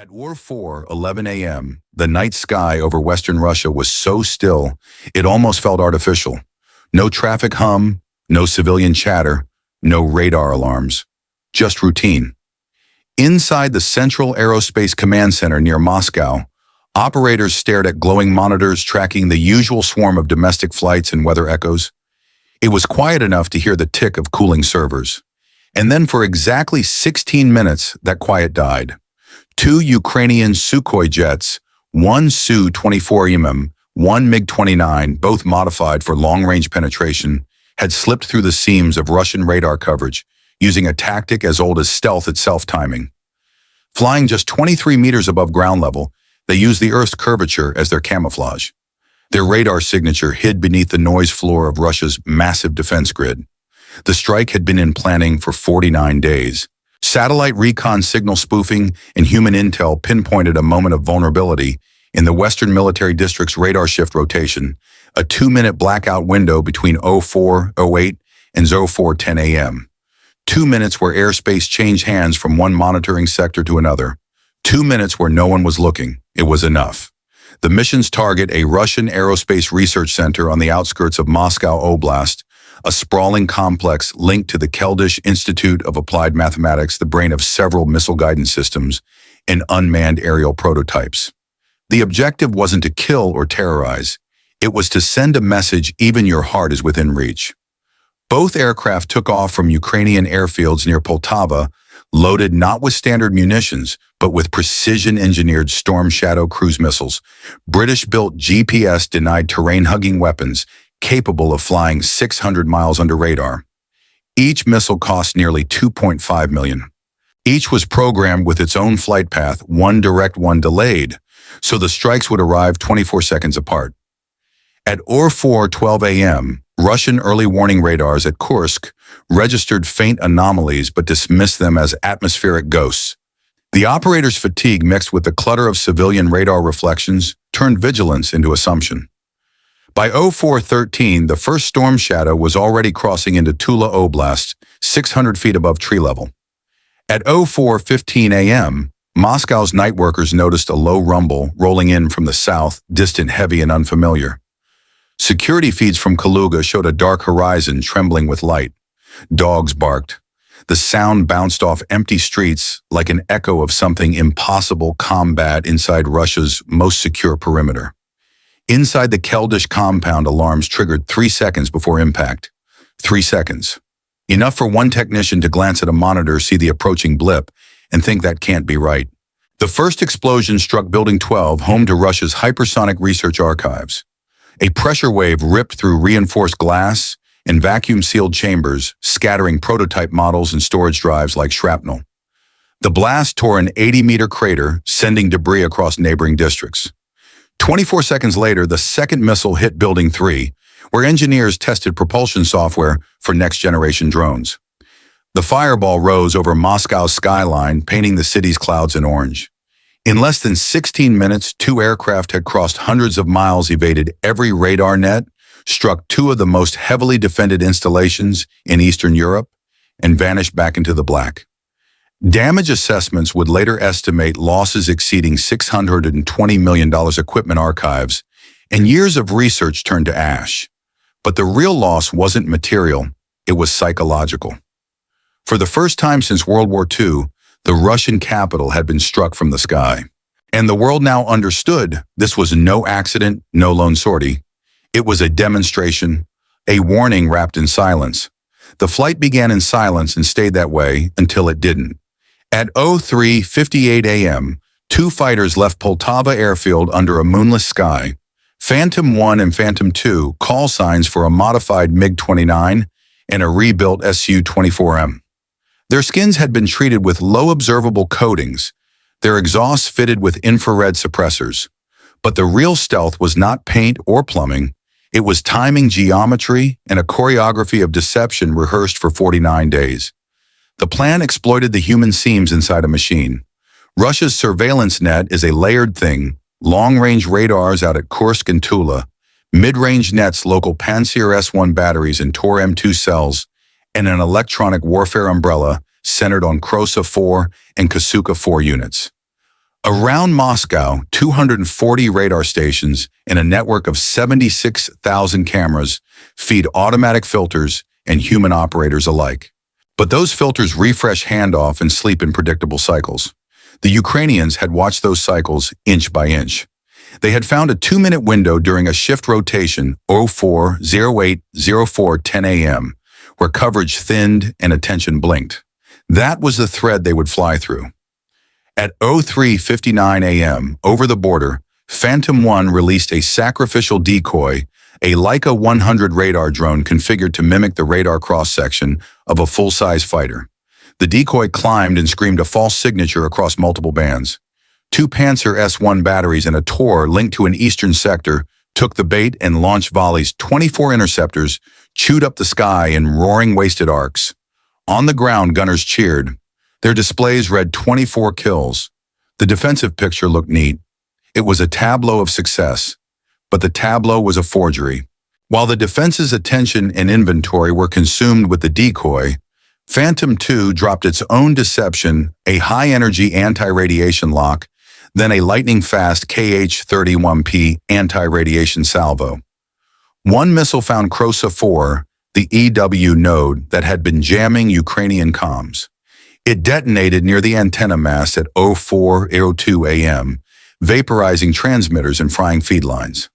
At War 4, 11 a.m., the night sky over western Russia was so still, it almost felt artificial. No traffic hum, no civilian chatter, no radar alarms. Just routine. Inside the Central Aerospace Command Center near Moscow, operators stared at glowing monitors tracking the usual swarm of domestic flights and weather echoes. It was quiet enough to hear the tick of cooling servers. And then for exactly 16 minutes, that quiet died. Two Ukrainian Sukhoi jets, one Su-24mm, one MiG-29, both modified for long-range penetration, had slipped through the seams of Russian radar coverage, using a tactic as old as stealth itself timing. Flying just 23 meters above ground level, they used the Earth's curvature as their camouflage. Their radar signature hid beneath the noise floor of Russia's massive defense grid. The strike had been in planning for 49 days. Satellite recon signal spoofing and human intel pinpointed a moment of vulnerability in the Western Military District's radar shift rotation, a 2-minute blackout window between 04:08 and 04:10 a.m. 2 minutes where airspace changed hands from one monitoring sector to another. 2 minutes where no one was looking. It was enough. The mission's target, a Russian aerospace research center on the outskirts of Moscow Oblast, a sprawling complex linked to the Keldysh Institute of Applied Mathematics, the brain of several missile guidance systems, and unmanned aerial prototypes. The objective wasn't to kill or terrorize. It was to send a message even your heart is within reach. Both aircraft took off from Ukrainian airfields near Poltava, loaded not with standard munitions, but with precision-engineered Storm Shadow cruise missiles, British-built GPS-denied terrain-hugging weapons, capable of flying 600 miles under radar. Each missile cost nearly $2.5 million. Each was programmed with its own flight path, one direct, one delayed, so the strikes would arrive 24 seconds apart. At 4:12 a.m., Russian early warning radars at Kursk registered faint anomalies but dismissed them as atmospheric ghosts. The operator's fatigue mixed with the clutter of civilian radar reflections turned vigilance into assumption. By 04:13, the first storm shadow was already crossing into Tula Oblast, 600 feet above tree level. At 04:15 a.m., Moscow's night workers noticed a low rumble rolling in from the south, distant, heavy, and unfamiliar. Security feeds from Kaluga showed a dark horizon trembling with light. Dogs barked. The sound bounced off empty streets like an echo of something impossible combat inside Russia's most secure perimeter. Inside the Keldysh compound, alarms triggered 3 seconds before impact. 3 seconds. Enough for one technician to glance at a monitor, see the approaching blip, and think that can't be right. The first explosion struck Building 12, home to Russia's hypersonic research archives. A pressure wave ripped through reinforced glass and vacuum-sealed chambers, scattering prototype models and storage drives like shrapnel. The blast tore an 80-meter crater, sending debris across neighboring districts. 24 seconds later, the second missile hit Building 3, where engineers tested propulsion software for next-generation drones. The fireball rose over Moscow's skyline, painting the city's clouds in orange. In less than 16 minutes, 2 aircraft had crossed hundreds of miles, evaded every radar net, struck 2 of the most heavily defended installations in Eastern Europe, and vanished back into the black. Damage assessments would later estimate losses exceeding $620 million. Equipment archives, and years of research turned to ash. But the real loss wasn't material, it was psychological. For the first time since World War II, the Russian capital had been struck from the sky. And the world now understood this was no accident, no lone sortie. It was a demonstration, a warning wrapped in silence. The flight began in silence and stayed that way until it didn't. At 03:58 a.m., 2 fighters left Poltava airfield under a moonless sky. Phantom 1 and Phantom 2, call signs for a modified MiG-29 and a rebuilt Su-24M. Their skins had been treated with low observable coatings, their exhausts fitted with infrared suppressors. But the real stealth was not paint or plumbing. It was timing, geometry, and a choreography of deception rehearsed for 49 days. The plan exploited the human seams inside a machine. Russia's surveillance net is a layered thing: long-range radars out at Kursk and Tula, mid-range nets, local Pantsir S-1 batteries and Tor M2 cells, and an electronic warfare umbrella centered on Krosa 4 and Kasuka 4 units. Around Moscow, 240 radar stations and a network of 76,000 cameras feed automatic filters and human operators alike. But those filters refresh handoff and sleep in predictable cycles. The Ukrainians had watched those cycles inch by inch. They had found a 2-minute window during a shift rotation 04, 08, 04, 10 a.m., where coverage thinned and attention blinked. That was the thread they would fly through. At 03:59 a.m., over the border, Phantom 1 released a sacrificial decoy, a Leica 100 radar drone configured to mimic the radar cross-section of a full-size fighter. The decoy climbed and screamed a false signature across multiple bands. 2 Panzer S-1 batteries and a Tor linked to an eastern sector took the bait and launched volleys. 24 interceptors chewed up the sky in roaring wasted arcs. On the ground, gunners cheered. Their displays read 24 kills. The defensive picture looked neat. It was a tableau of success, but the tableau was a forgery. While the defense's attention and inventory were consumed with the decoy, Phantom 2 dropped its own deception, a high-energy anti-radiation lock, then a lightning-fast KH-31P anti-radiation salvo. One missile found Krosa 4, the EW node that had been jamming Ukrainian comms. It detonated near the antenna mast at 04:02 a.m., vaporizing transmitters and frying feed lines.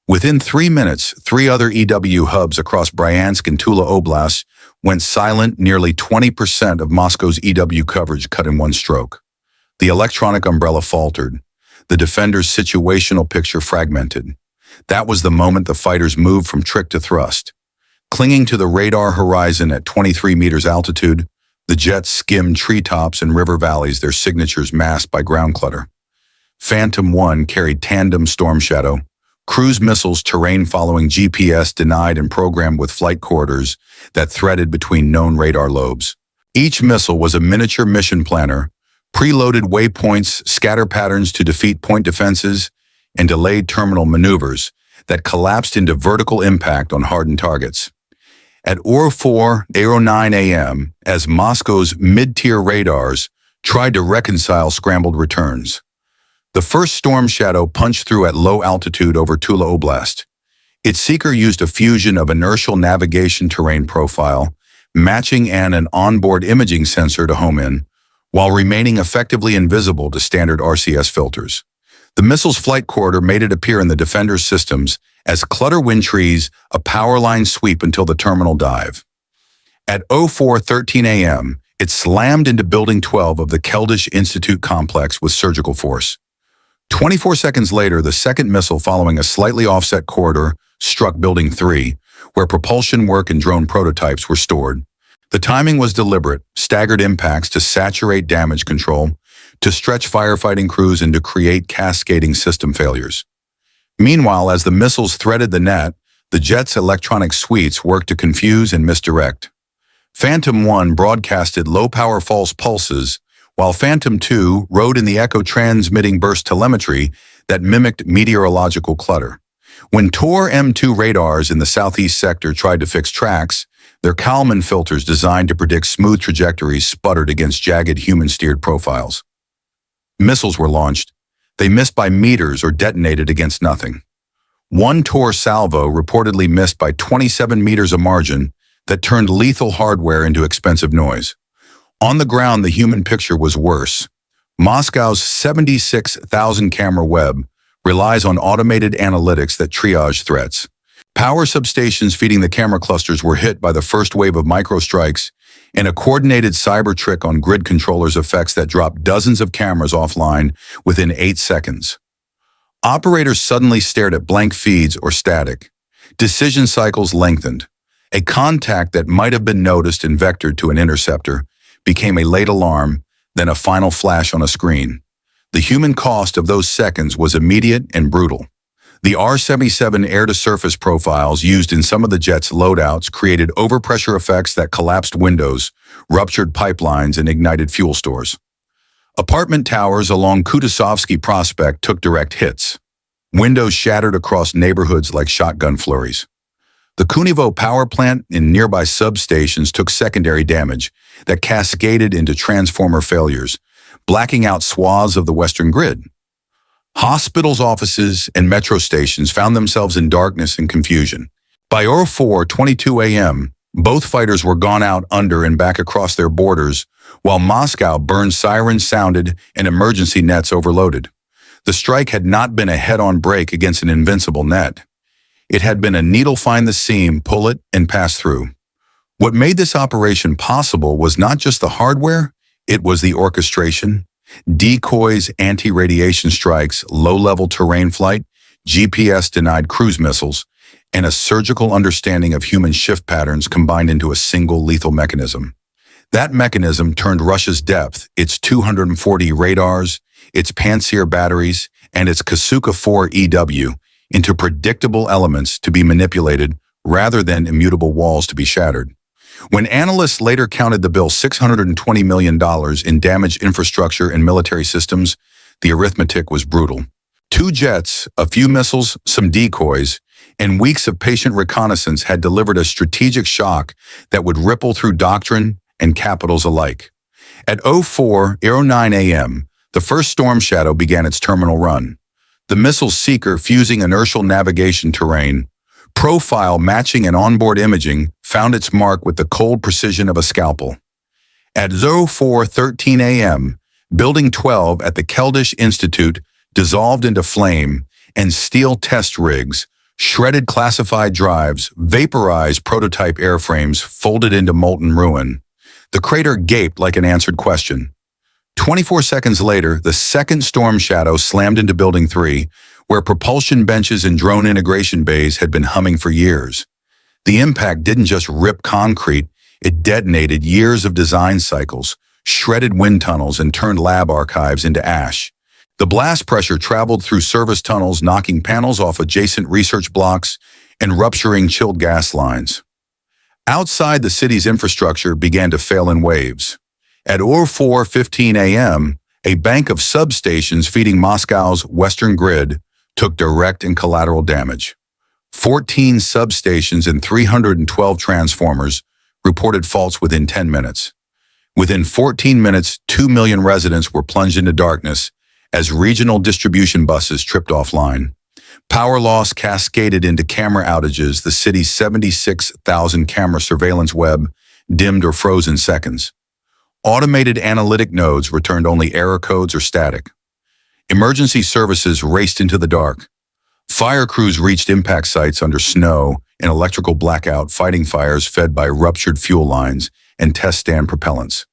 Within 3 minutes, 3 other EW hubs across Bryansk and Tula Oblasts went silent. Nearly 20% of Moscow's EW coverage cut in one stroke. The electronic umbrella faltered. The defender's situational picture fragmented. That was the moment the fighters moved from trick to thrust. Clinging to the radar horizon at 23 meters altitude, the jets skimmed treetops and river valleys, their signatures masked by ground clutter. Phantom 1 carried tandem Storm Shadow, cruise missiles terrain-following GPS denied and programmed with flight corridors that threaded between known radar lobes. Each missile was a miniature mission planner, preloaded waypoints, scatter patterns to defeat point defenses, and delayed terminal maneuvers that collapsed into vertical impact on hardened targets. At 04:09 a.m., as Moscow's mid-tier radars tried to reconcile scrambled returns, the first Storm Shadow punched through at low altitude over Tula Oblast. Its seeker used a fusion of inertial navigation terrain profile, matching an onboard imaging sensor to home in, while remaining effectively invisible to standard RCS filters. The missile's flight corridor made it appear in the defender's systems as clutter wind trees, a power line sweep until the terminal dive. At 04:13 a.m., it slammed into Building 12 of the Keldysh Institute complex with surgical force. 24 seconds later, the second missile, following a slightly offset corridor, struck Building 3, where propulsion work and drone prototypes were stored. The timing was deliberate, staggered impacts to saturate damage control, to stretch firefighting crews, and to create cascading system failures. Meanwhile, as the missiles threaded the net, the jet's electronic suites worked to confuse and misdirect. Phantom 1 broadcasted low-power false pulses, while Phantom 2 rode in the echo-transmitting burst telemetry that mimicked meteorological clutter. When Tor M2 radars in the southeast sector tried to fix tracks, their Kalman filters designed to predict smooth trajectories sputtered against jagged human-steered profiles. Missiles were launched. They missed by meters or detonated against nothing. One Tor salvo reportedly missed by 27 meters a margin that turned lethal hardware into expensive noise. On the ground, the human picture was worse. Moscow's 76,000 camera web relies on automated analytics that triage threats. Power substations feeding the camera clusters were hit by the first wave of microstrikes, and a coordinated cyber trick on grid controllers effects that dropped dozens of cameras offline within 8 seconds. Operators suddenly stared at blank feeds or static. Decision cycles lengthened. A contact that might have been noticed and vectored to an interceptor became a late alarm, then a final flash on a screen. The human cost of those seconds was immediate and brutal. The R-77 air-to-surface profiles used in some of the jet's loadouts created overpressure effects that collapsed windows, ruptured pipelines, and ignited fuel stores. Apartment towers along Kutasovsky Prospect took direct hits. Windows shattered across neighborhoods like shotgun flurries. The Kunivo power plant and nearby substations took secondary damage that cascaded into transformer failures, blacking out swaths of the western grid. Hospitals, offices, and metro stations found themselves in darkness and confusion. By 04:22 a.m., both fighters were gone out under and back across their borders, while Moscow burned sirens sounded and emergency nets overloaded. The strike had not been a head-on break against an invincible net. It had been a needle find the seam, pull it, and pass through. What made this operation possible was not just the hardware, it was the orchestration. Decoys, anti-radiation strikes, low-level terrain flight, GPS-denied cruise missiles, and a surgical understanding of human shift patterns combined into a single lethal mechanism. That mechanism turned Russia's depth, its 240 radars, its Pantsir batteries, and its Kasuka-4 EW into predictable elements to be manipulated rather than immutable walls to be shattered. When analysts later counted the bill $620 million in damaged infrastructure and military systems, the arithmetic was brutal. 2 jets, a few missiles, some decoys, and weeks of patient reconnaissance had delivered a strategic shock that would ripple through doctrine and capitals alike. At 04:09 a.m., the first storm shadow began its terminal run. The missile's seeker, fusing inertial navigation terrain, profile matching and onboard imaging, found its mark with the cold precision of a scalpel. At 04:13 a.m., Building 12 at the Keldysh Institute dissolved into flame, and steel test rigs, shredded classified drives, vaporized prototype airframes folded into molten ruin. The crater gaped like an answered question. 24 seconds later, the second storm shadow slammed into Building 3, where propulsion benches and drone integration bays had been humming for years. The impact didn't just rip concrete, it detonated years of design cycles, shredded wind tunnels, and turned lab archives into ash. The blast pressure traveled through service tunnels, knocking panels off adjacent research blocks and rupturing chilled gas lines. Outside, the city's infrastructure began to fail in waves. At 04:15 a.m., a bank of substations feeding Moscow's western grid took direct and collateral damage. 14 substations and 312 transformers reported faults within 10 minutes. Within 14 minutes, 2 million residents were plunged into darkness as regional distribution buses tripped offline. Power loss cascaded into camera outages. The city's 76,000 camera surveillance web dimmed or froze in seconds. Automated analytic nodes returned only error codes or static. Emergency services raced into the dark. Fire crews reached impact sites under snow and electrical blackout, fighting fires fed by ruptured fuel lines and test stand propellants.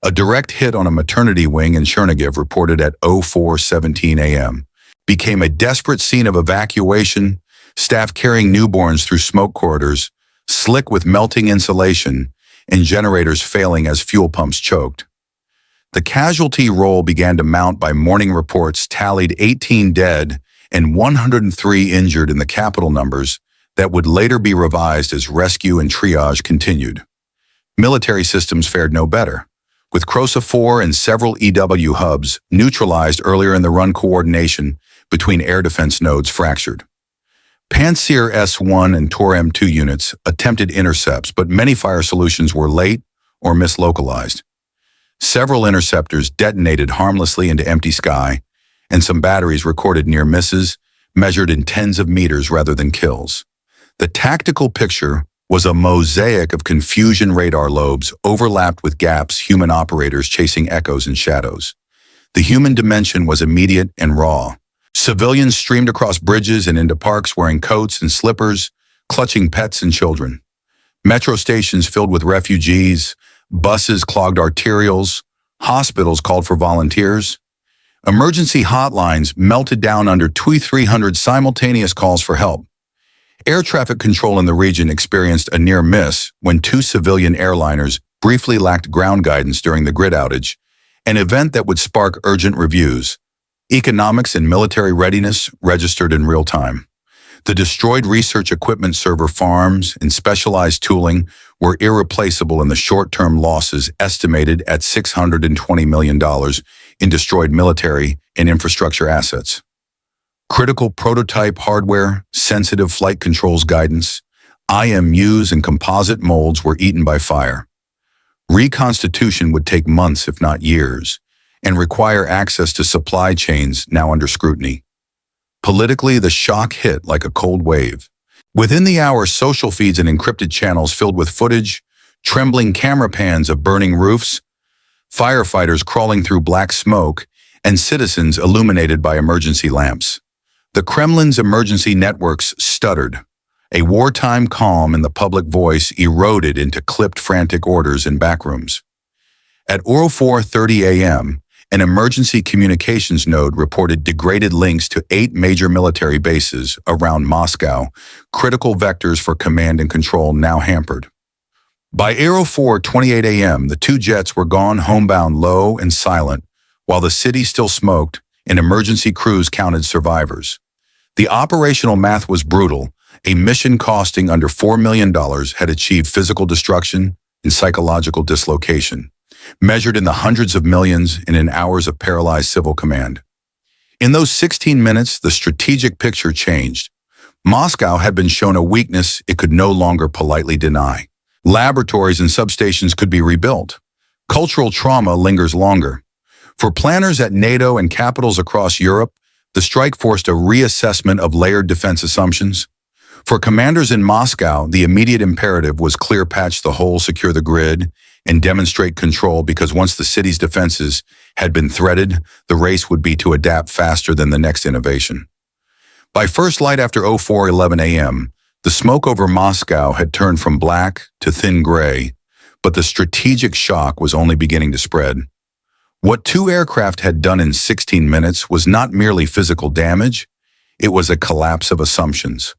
A direct hit on a maternity wing in Chernihiv, reported at 04:17 a.m., became a desperate scene of evacuation, staff carrying newborns through smoke corridors, slick with melting insulation, and generators failing as fuel pumps choked. The casualty roll began to mount. By morning reports tallied 18 dead and 103 injured in the capital numbers that would later be revised as rescue and triage continued. Military systems fared no better, with Crosa 4 and several EW hubs neutralized earlier in the run. Coordination between air defense nodes fractured. Pantsir S-1 and Tor M2 units attempted intercepts, but many fire solutions were late or mislocalized. Several interceptors detonated harmlessly into empty sky, and some batteries recorded near misses measured in tens of meters rather than kills. The tactical picture was a mosaic of confusion. Radar lobes overlapped with gaps, human operators chasing echoes and shadows. The human dimension was immediate and raw. Civilians streamed across bridges and into parks wearing coats and slippers, clutching pets and children. Metro stations filled with refugees, buses clogged arterials, hospitals called for volunteers. Emergency hotlines melted down under 2,300 simultaneous calls for help. Air traffic control in the region experienced a near miss when 2 civilian airliners briefly lacked ground guidance during the grid outage, an event that would spark urgent reviews. Economics and military readiness registered in real time. The destroyed research equipment server farms and specialized tooling were irreplaceable, and the short-term losses estimated at $620 million in destroyed military and infrastructure assets. Critical prototype hardware, sensitive flight controls guidance, IMUs, and composite molds were eaten by fire. Reconstitution would take months, if not years, and require access to supply chains now under scrutiny. Politically, the shock hit like a cold wave. Within the hour, social feeds and encrypted channels filled with footage, trembling camera pans of burning roofs, firefighters crawling through black smoke, and citizens illuminated by emergency lamps. The Kremlin's emergency networks stuttered. A wartime calm in the public voice eroded into clipped frantic orders in backrooms. At 04:30 a.m., an emergency communications node reported degraded links to 8 major military bases around Moscow, critical vectors for command and control now hampered. By 04:28 a.m., the 2 jets were gone homebound low and silent, while the city still smoked and emergency crews counted survivors. The operational math was brutal. A mission costing under $4 million had achieved physical destruction and psychological dislocation, measured in the hundreds of millions and in hours of paralyzed civil command. In those 16 minutes, the strategic picture changed. Moscow had been shown a weakness it could no longer politely deny. Laboratories and substations could be rebuilt. Cultural trauma lingers longer. For planners at NATO and capitals across Europe, the strike forced a reassessment of layered defense assumptions. For commanders in Moscow, the immediate imperative was clear patch the hole, secure the grid, and demonstrate control, because once the city's defenses had been threaded, the race would be to adapt faster than the next innovation. By first light after 04:11 a.m., the smoke over Moscow had turned from black to thin gray, but the strategic shock was only beginning to spread. What 2 aircraft had done in 16 minutes was not merely physical damage, it was a collapse of assumptions.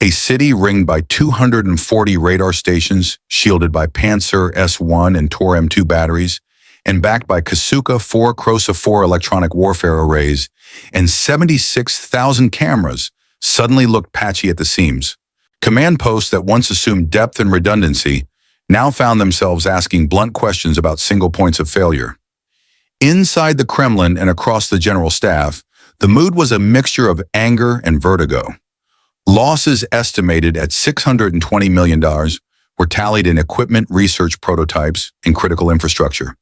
A city ringed by 240 radar stations, shielded by Panzer S-1 and Tor M2 batteries, and backed by Kasuka-4 Krosa-4 electronic warfare arrays, and 76,000 cameras, suddenly looked patchy at the seams. Command posts that once assumed depth and redundancy now found themselves asking blunt questions about single points of failure. Inside the Kremlin and across the general staff, the mood was a mixture of anger and vertigo. Losses estimated at $620 million were tallied in equipment, research prototypes, and critical infrastructure.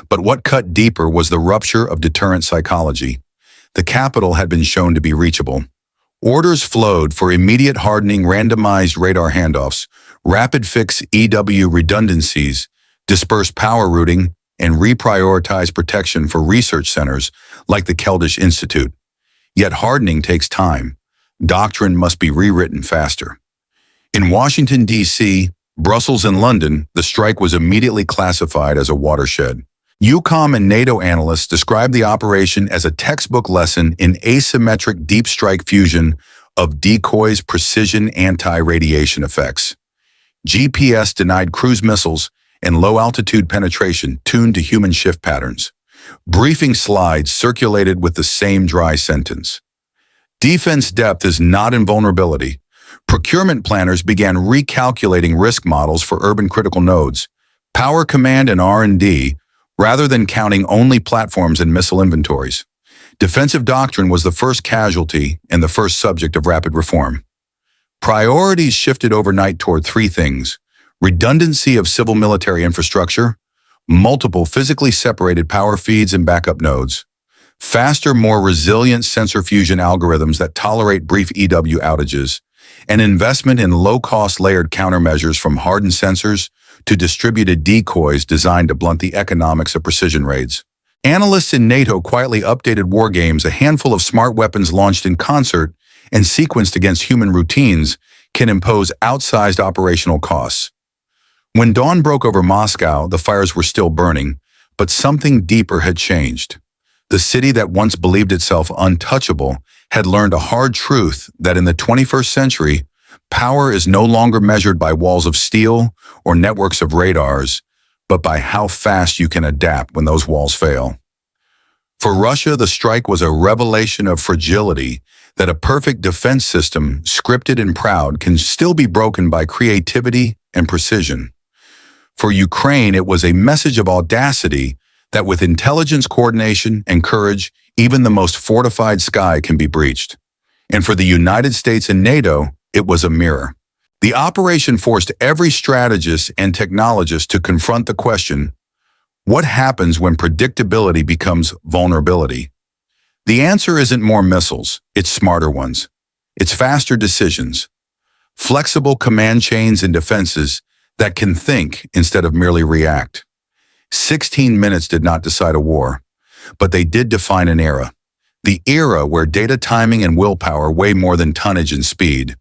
But what cut deeper was the rupture of deterrent psychology. The capital had been shown to be reachable. Orders flowed for immediate hardening, randomized radar handoffs, rapid fix EW redundancies, dispersed power routing, and reprioritized protection for research centers like the Keldysh Institute. Yet hardening takes time. Doctrine must be rewritten faster. In Washington, D.C., Brussels, and London, the strike was immediately classified as a watershed. EUCOM and NATO analysts described the operation as a textbook lesson in asymmetric deep strike fusion of decoys, precision anti-radiation effects. GPS-denied cruise missiles and low-altitude penetration tuned to human shift patterns. Briefing slides circulated with the same dry sentence. Defense depth is not invulnerability. Procurement planners began recalculating risk models for urban critical nodes, power command and R&D, rather than counting only platforms and missile inventories. Defensive doctrine was the first casualty and the first subject of rapid reform. Priorities shifted overnight toward 3 things: redundancy of civil military infrastructure, multiple physically separated power feeds and backup nodes, faster, more resilient sensor fusion algorithms that tolerate brief EW outages, and investment in low-cost layered countermeasures from hardened sensors to distributed decoys designed to blunt the economics of precision raids. Analysts in NATO quietly updated war games. A handful of smart weapons launched in concert and sequenced against human routines can impose outsized operational costs. When dawn broke over Moscow, the fires were still burning, but something deeper had changed. The city that once believed itself untouchable had learned a hard truth that in the 21st century, power is no longer measured by walls of steel or networks of radars, but by how fast you can adapt when those walls fail. For Russia, the strike was a revelation of fragility, that a perfect defense system, scripted and proud, can still be broken by creativity and precision. For Ukraine, it was a message of audacity that with intelligence, coordination, and courage, even the most fortified sky can be breached. And for the United States and NATO, it was a mirror. The operation forced every strategist and technologist to confront the question, What happens when predictability becomes vulnerability? The answer isn't more missiles, it's smarter ones. It's faster decisions, flexible command chains and defenses that can think instead of merely react. 16 minutes did not decide a war, but they did define an era. The era where data timing and willpower weigh more than tonnage and speed.